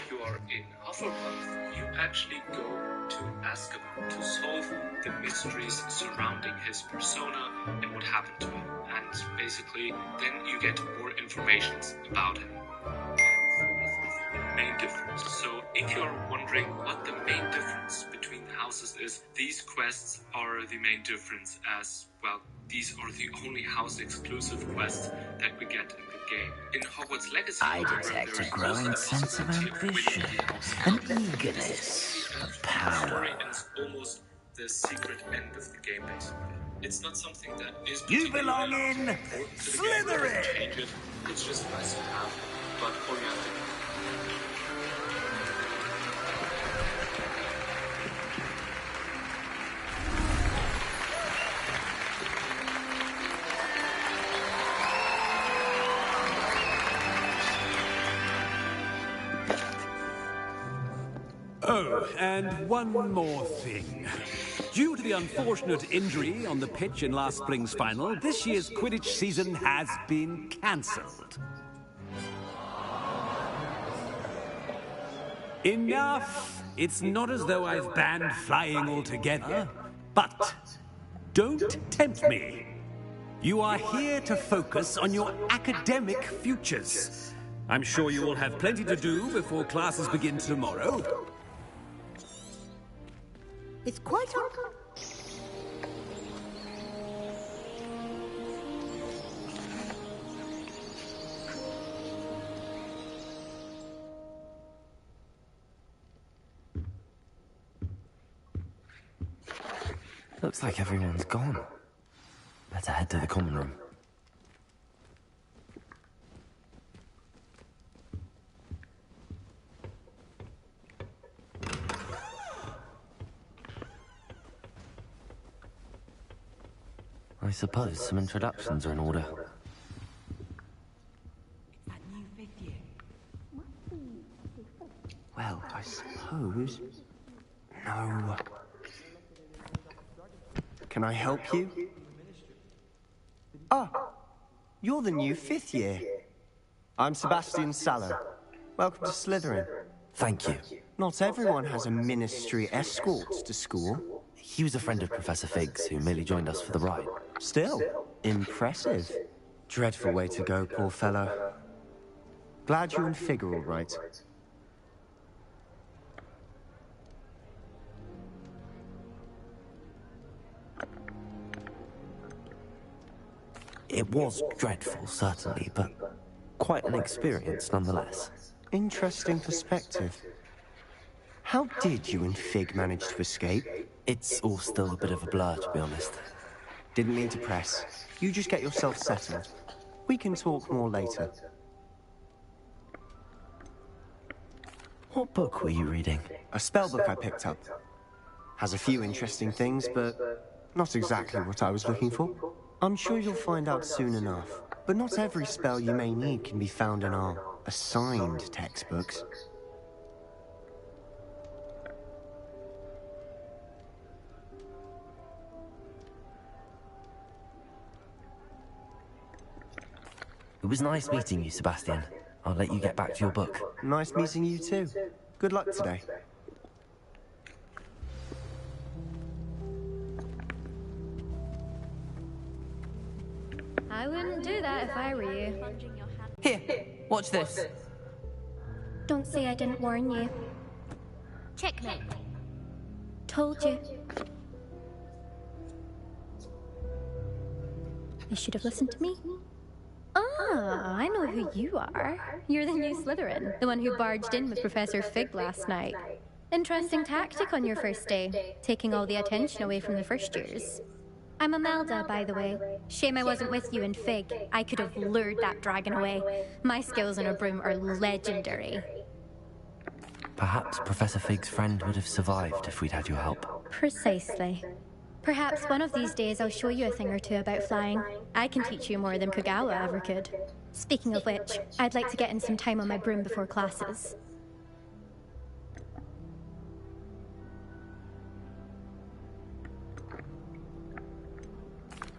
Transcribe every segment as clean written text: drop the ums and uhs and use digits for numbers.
if you are in Hufflepuff, you actually go to Azkaban to solve the mysteries surrounding his persona and what happened to him. And basically, then you get more information about him. Main difference. So if you're wondering what the main difference between the houses is, these quests are the main difference, as well, these are the only house exclusive quests that we get in the game. In Hogwarts Legacy, I detect a growing sense of ambition, an eagerness for power. The story ends almost the secret end of the game, basically. It's not something that is You belong in Slytherin! Change it. It's just nice to have, but oriented. Oh, and one more thing. Due to the unfortunate injury on the pitch in last spring's final, this year's Quidditch season has been cancelled. Enough! It's not as though I've banned flying altogether, but don't tempt me. You are here to focus on your academic futures. I'm sure you will have plenty to do before classes begin tomorrow. It's quite Looks like everyone's gone. Better head to the common room. I suppose some introductions are in order. Well, I suppose... No. Can I help you? Ah, you're the new 5th year. I'm Sebastian Sallow. Welcome to Slytherin. Thank you. Not everyone has a ministry escort to school. He was a friend of Professor Fig's who merely joined us for the ride. Still, impressive. Dreadful way to go, poor fellow. Glad you and Fig are all right. It was dreadful, certainly, but quite an experience nonetheless. Interesting perspective. How did you and Fig manage to escape? It's all still a bit of a blur, to be honest. Didn't mean to press. You just get yourself settled. We can talk more later. What book were you reading? A spell book I picked up. Has a few interesting things, but not exactly what I was looking for. I'm sure you'll find out soon enough. But not every spell you may need can be found in our assigned textbooks. It was nice meeting you, Sebastian. I'll let you get back to your book. Nice meeting you too. Good luck today. I wouldn't do that if I were you. Here, watch this. Don't say I didn't warn you. Checkmate. Told you. You should have listened to me. Ah, I know who you are. You're the new Slytherin, the one who barged in with Professor Fig last night. Interesting tactic on your first day, taking all the attention away from the first years. I'm Imelda, by the way. Shame I wasn't with you in Fig. I could have lured that dragon away. My skills on a broom are legendary. Perhaps Professor Fig's friend would have survived if we'd had your help. Precisely. Perhaps one of these days I'll show you a thing or two about flying. I can teach you more than Kogawa ever could. Speaking of which, I'd like to get in some time on my broom before classes.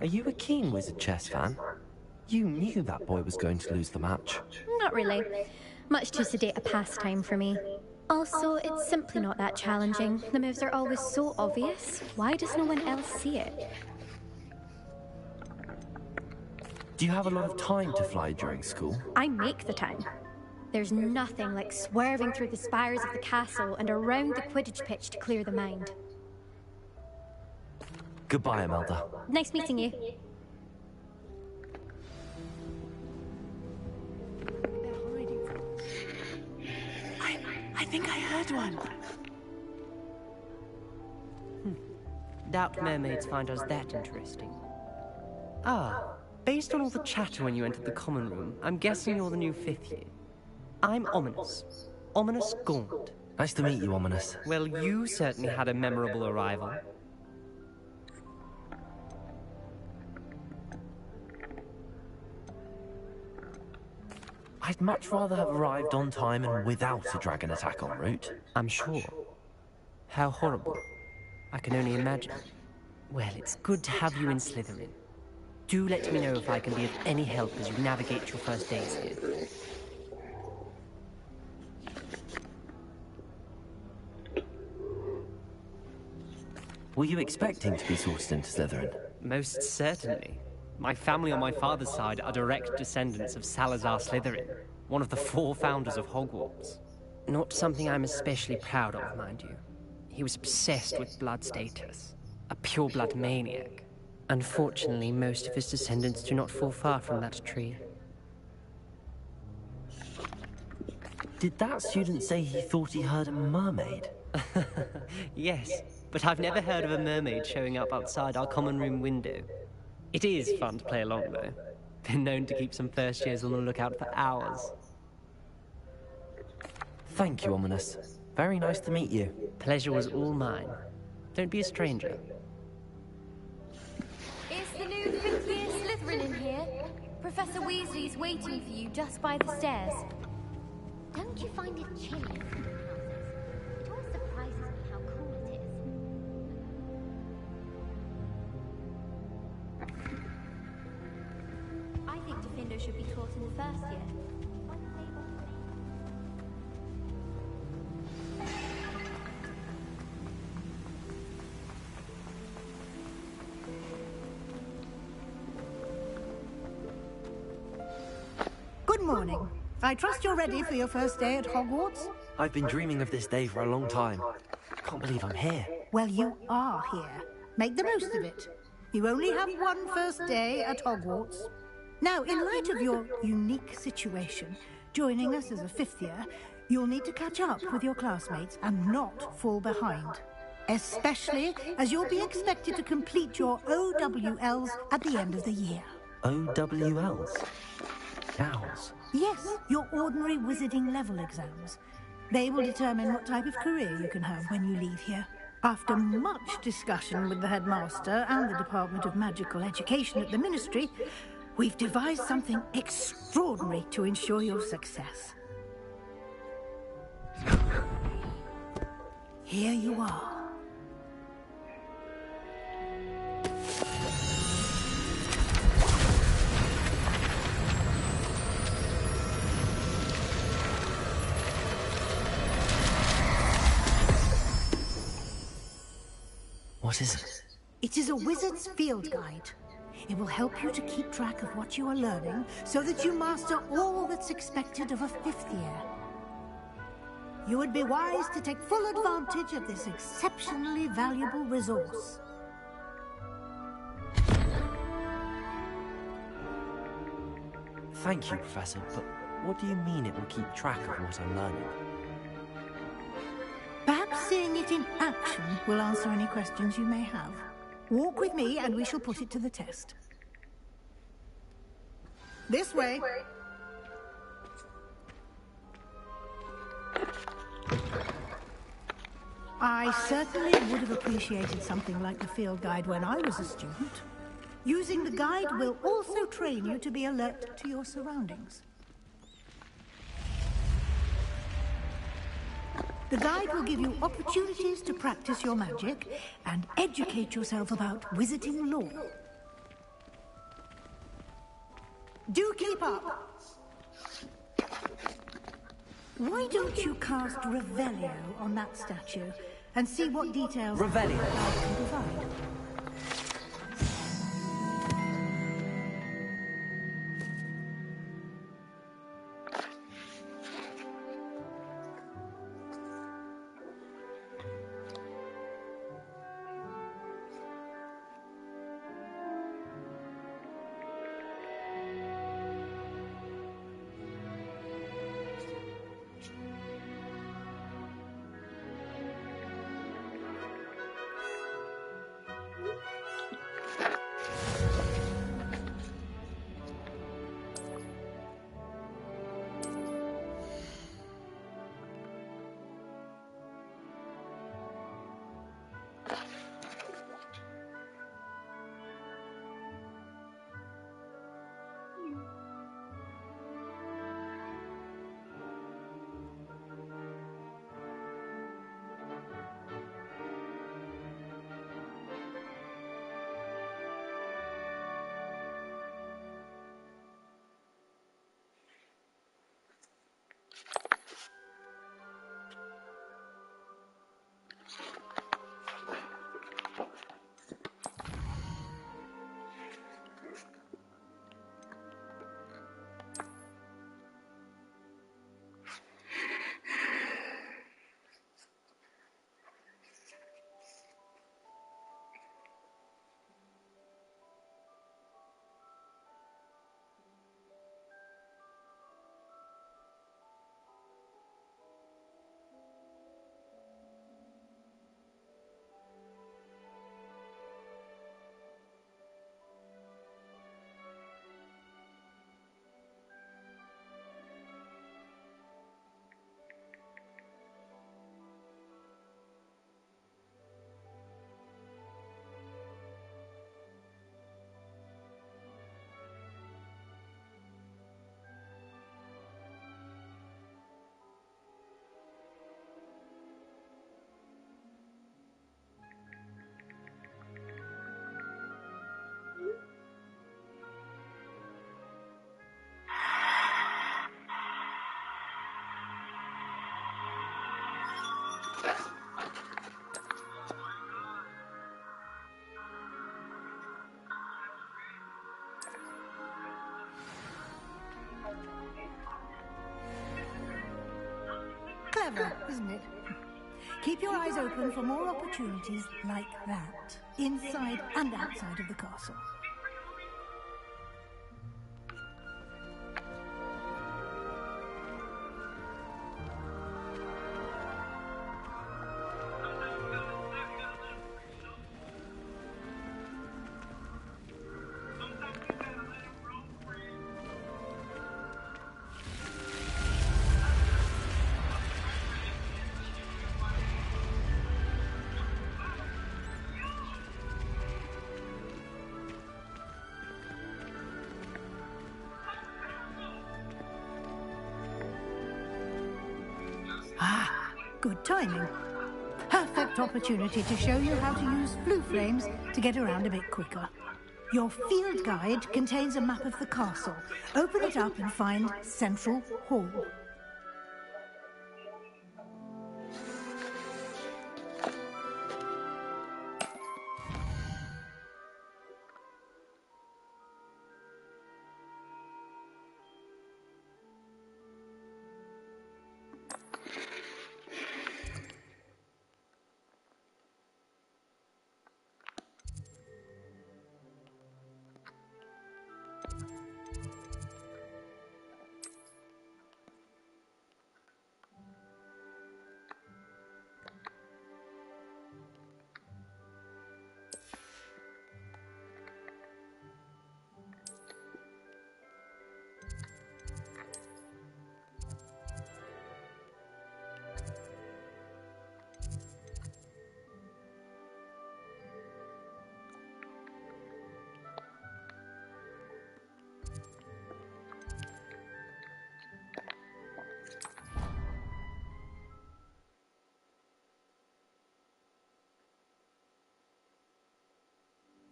Are you a keen Wizard chess fan? You knew that boy was going to lose the match. Not really. Much too sedate a pastime for me. Also, it's simply not that challenging. The moves are always so obvious. Why does no one else see it? Do you have a lot of time to fly during school? I make the time. There's nothing like swerving through the spires of the castle and around the Quidditch pitch to clear the mind. Goodbye, Imelda. Nice meeting you. I think I heard one. Doubt mermaids find us that interesting. Ah, based on all the chatter when you entered the common room, I'm guessing you're the new 5th year. I'm Ominous. Ominous Gaunt. Nice to meet you, Ominous. Well, you certainly had a memorable arrival. I'd much rather have arrived on time and without a dragon attack en route. I'm sure. How horrible. I can only imagine. Well, it's good to have you in Slytherin. Do let me know if I can be of any help as you navigate your first days here. Were you expecting to be sorted into Slytherin? Most certainly. My family on my father's side are direct descendants of Salazar Slytherin, one of the 4 founders of Hogwarts. Not something I'm especially proud of, mind you. He was obsessed with blood status, a pure-blood maniac. Unfortunately, most of his descendants do not fall far from that tree. Did that student say he thought he heard a mermaid? Yes, but I've never heard of a mermaid showing up outside our common room window. It is fun to play along, though. Been known to keep some first years on the lookout for hours. Thank you, Ominous. Very nice to meet you. Pleasure was all mine. Don't be a stranger. Is the new 5th year Slytherin in here? Professor Weasley's waiting for you just by the stairs. Don't you find it chilly in some houses? It always surprises me how cool it is. I think Defendo should be taught in the first year. Good morning. I trust you're ready for your first day at Hogwarts? I've been dreaming of this day for a long time. Can't believe I'm here. Well, you are here. Make the most of it. You only have one first day at Hogwarts. Now, in light of your unique situation, joining us as a 5th year, you'll need to catch up with your classmates and not fall behind. Especially as you'll be expected to complete your OWLs at the end of the year. OWLs? Owls? Yes, your ordinary wizarding level exams. They will determine what type of career you can have when you leave here. After much discussion with the headmaster and the Department of Magical Education at the Ministry, we've devised something extraordinary to ensure your success. Here you are. What is it? It is a wizard's field guide. It will help you to keep track of what you are learning so that you master all that's expected of a 5th year. You would be wise to take full advantage of this exceptionally valuable resource. Thank you, Professor, but what do you mean it will keep track of what I'm learning? Perhaps seeing it in action will answer any questions you may have. Walk with me and we shall put it to the test. This way. I certainly would have appreciated something like the field guide when I was a student. Using the guide will also train you to be alert to your surroundings. The guide will give you opportunities to practice your magic and educate yourself about wizarding lore. Do keep up. Why don't you cast Revelio on that statue and see what details Revelio. I can provide? Clever, isn't it? Keep your eyes open for more opportunities like that, inside and outside of the castle. Good timing. Perfect opportunity to show you how to use blue flames to get around a bit quicker. Your field guide contains a map of the castle. Open it up and find Central Hall.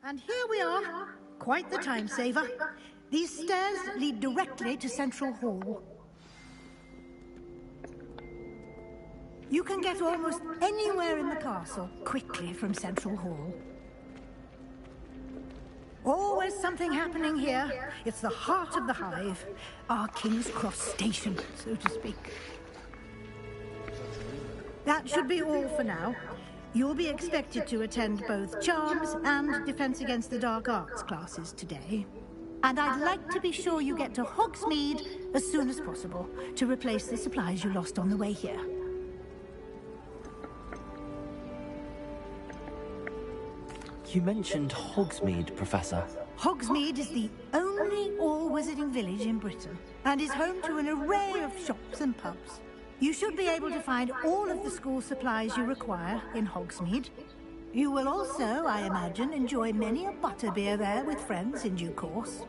And here we are. Quite the time saver. These stairs lead directly to Central Hall. You can get almost anywhere in the castle quickly from Central Hall. Always something happening here. It's the heart of the hive. Our King's Cross station, so to speak. That should be all for now. You'll be expected to attend both Charms and Defense Against the Dark Arts classes today. And I'd like to be sure you get to Hogsmeade as soon as possible to replace the supplies you lost on the way here. You mentioned Hogsmeade, Professor. Hogsmeade is the only all-wizarding village in Britain and is home to an array of shops and pubs. You should be able to find all of the school supplies you require in Hogsmeade. You will also, I imagine, enjoy many a butterbeer there with friends in due course.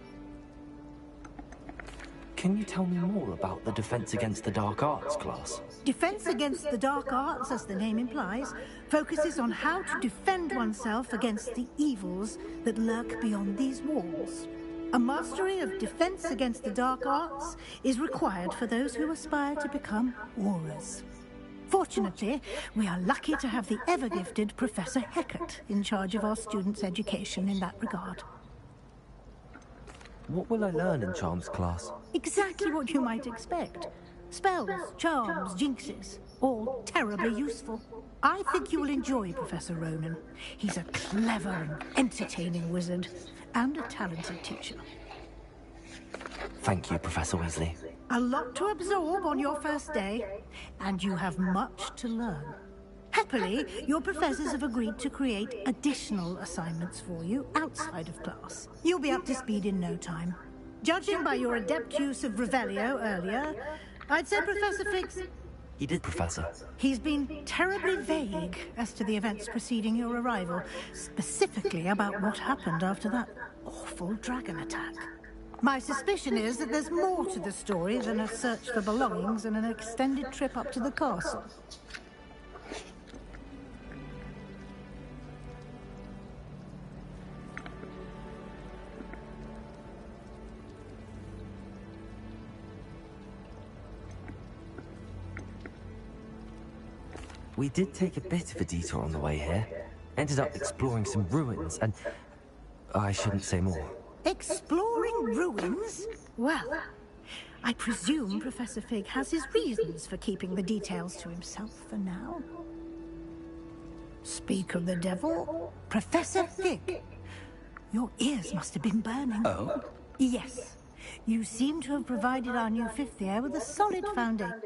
Can you tell me more about the Defense Against the Dark Arts class? Defense Against the Dark Arts, as the name implies, focuses on how to defend oneself against the evils that lurk beyond these walls. A mastery of Defense Against the Dark Arts is required for those who aspire to become Aurors. Fortunately, we are lucky to have the ever-gifted Professor Hecat in charge of our students' education in that regard. What will I learn in Charms class? Exactly what you might expect. Spells, charms, jinxes, all terribly useful. I think you will enjoy Professor Ronan. He's a clever and entertaining wizard, and a talented teacher. Thank you, Professor Weasley. A lot to absorb on your first day, and you have much to learn. Happily, your professors have agreed to create additional assignments for you outside of class. You'll be up to speed in no time. Judging by your adept use of Revelio earlier, I'd say Professor Fig's... He did, Professor. He's been terribly vague as to the events preceding your arrival, specifically about what happened after that awful dragon attack. My suspicion is that there's more to the story than a search for belongings and an extended trip up to the castle. We did take a bit of a detour on the way here. Ended up exploring some ruins and... I shouldn't say more. Exploring ruins? Well, I presume Professor Fig has his reasons for keeping the details to himself for now. Speak of the devil, Professor Fig. Your ears must have been burning. Oh? Yes. You seem to have provided our new fifth year with a solid foundation.